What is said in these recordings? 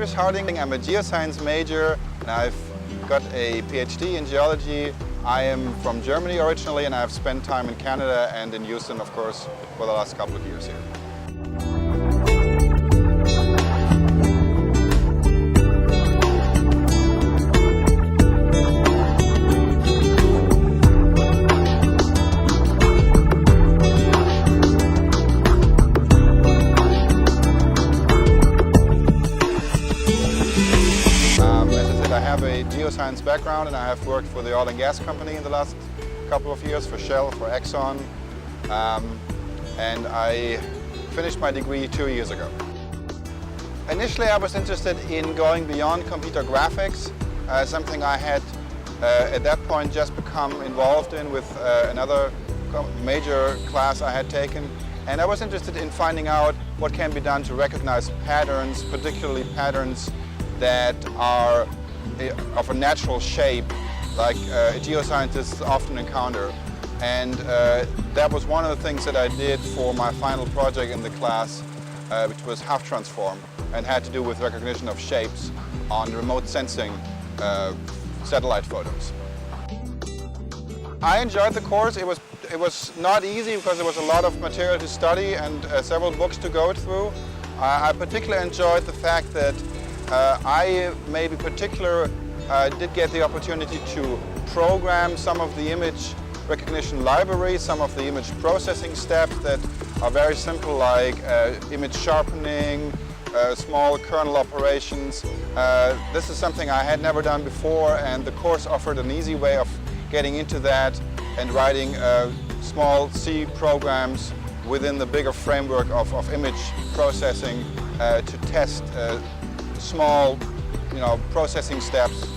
Chris Harding. I'm a geoscience major and I've got a PhD in geology. I am from Germany originally and I've spent time in Canada and in Houston, of course, for the last couple of years here. I have a geoscience background and I have worked for the oil and gas company in the last couple of years, for Shell, for Exxon, and I finished my degree 2 years ago. Initially I was interested in going beyond computer graphics, something I had at that point just become involved in with another major class I had taken, and I was interested in finding out what can be done to recognize patterns, particularly patterns that are of a natural shape, like geoscientists often encounter. And that was one of the things that I did for my final project in the class, which was half transform, and had to do with recognition of shapes on remote sensing satellite photos. I enjoyed the course. It was not easy because there was a lot of material to study and several books to go through. I particularly enjoyed the fact that I did get the opportunity to program some of the image recognition libraries, some of the image processing steps that are very simple, like image sharpening, small kernel operations. This is something I had never done before, and the course offered an easy way of getting into that and writing small C programs within the bigger framework of image processing to test small, processing steps.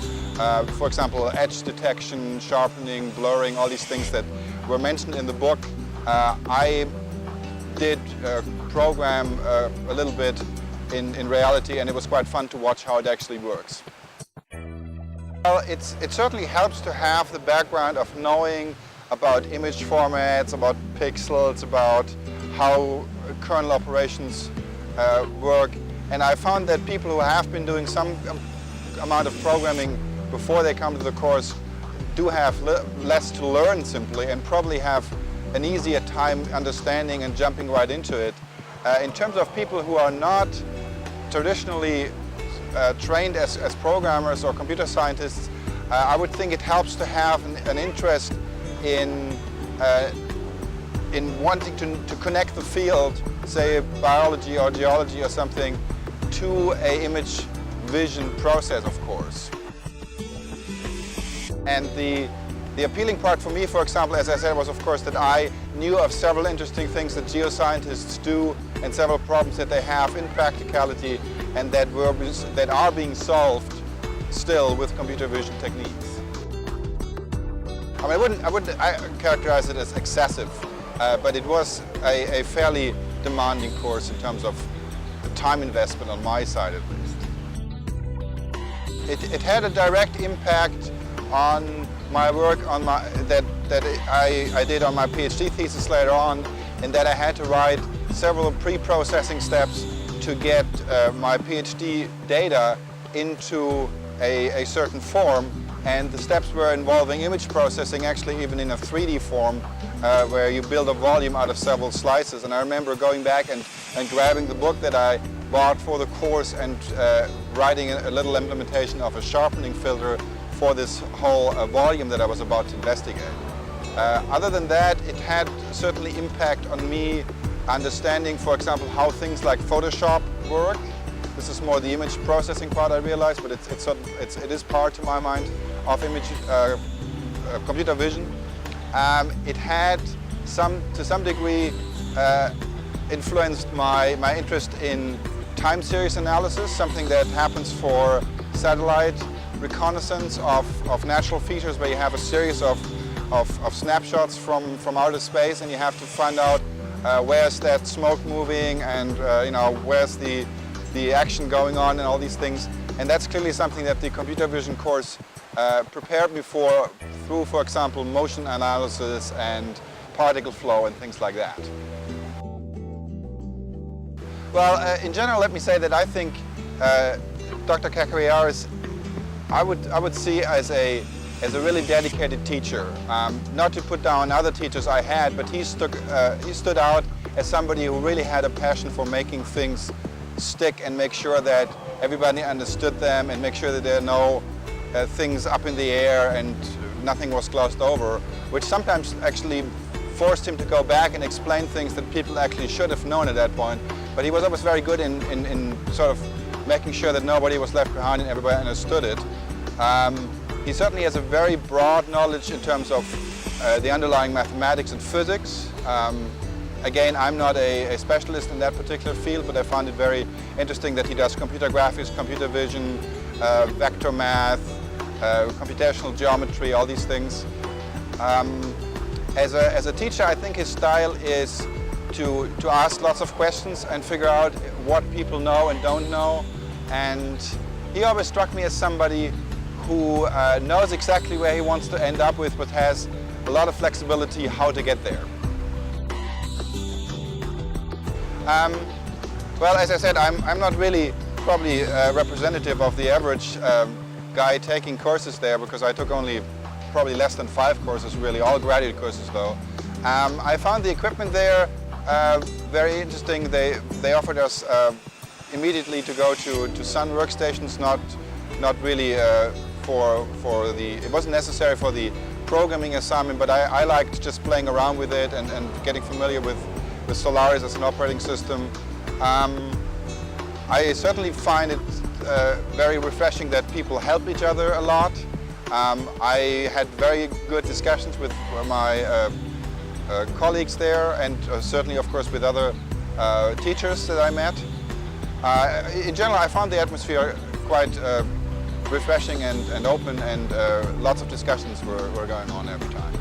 For example, edge detection, sharpening, blurring, all these things that were mentioned in the book. I did program a little bit in reality, and it was quite fun to watch how it actually works. Well, it certainly helps to have the background of knowing about image formats, about pixels, about how kernel operations work. And I found that people who have been doing some amount of programming before they come to the course do have less to learn simply, and probably have an easier time understanding and jumping right into it. In terms of people who are not traditionally trained as programmers or computer scientists, I would think it helps to have an interest in wanting to connect the field, say biology or geology or something, to an image vision process, of course. And the appealing part for me, for example, as I said, was of course that I knew of several interesting things that geoscientists do and several problems that they have in practicality and that are being solved still with computer vision techniques. I mean, I wouldn't characterize it as excessive, but it was a fairly demanding course in terms of the time investment on my side at least. It had a direct impact on my work that I did on my PhD thesis later on, in that I had to write several pre-processing steps to get my PhD data into a certain form, and the steps were involving image processing, actually even in a 3D form, where you build a volume out of several slices. And I remember going back and grabbing the book that I bought for the course and writing a little implementation of a sharpening filter for this whole volume that I was about to investigate. Other than that, it had certainly impact on me understanding, for example, how things like Photoshop work. This is more the image processing part, I realize, but it is part, to my mind, of image computer vision. It had to some degree influenced my interest in time series analysis, something that happens for satellite reconnaissance of natural features, where you have a series of snapshots from outer space, and you have to find out where's that smoke moving, and where's the action going on, and all these things. And that's clearly something that the computer vision course prepared me for through, for example, motion analysis and particle flow and things like that. Well, in general, let me say that I think Dr. Cacaviar is, I would see as a really dedicated teacher. Not to put down other teachers I had, but he stood out as somebody who really had a passion for making things stick and make sure that everybody understood them and make sure that there are no things up in the air and nothing was glossed over, which sometimes actually forced him to go back and explain things that people actually should have known at that point. But he was always very good in sort of making sure that nobody was left behind and everybody understood it. He certainly has a very broad knowledge in terms of the underlying mathematics and physics. Again, I'm not a specialist in that particular field, but I found it very interesting that he does computer graphics, computer vision, vector math, computational geometry, all these things. As a teacher, I think his style is to ask lots of questions and figure out what people know and don't know. And he always struck me as somebody who knows exactly where he wants to end up with, but has a lot of flexibility how to get there. Well, as I said, I'm not really probably representative of the average guy taking courses there, because I took only probably less than 5 courses, really, all graduate courses though. I found the equipment there very interesting. They offered us immediately to go to Sun workstations, not really it wasn't necessary for the programming assignment, but I liked just playing around with it and getting familiar with Solaris as an operating system. I certainly find it very refreshing that people help each other a lot. I had very good discussions with my colleagues there, and certainly, of course, with other teachers that I met. In general, I found the atmosphere quite refreshing and open, and lots of discussions were going on every time.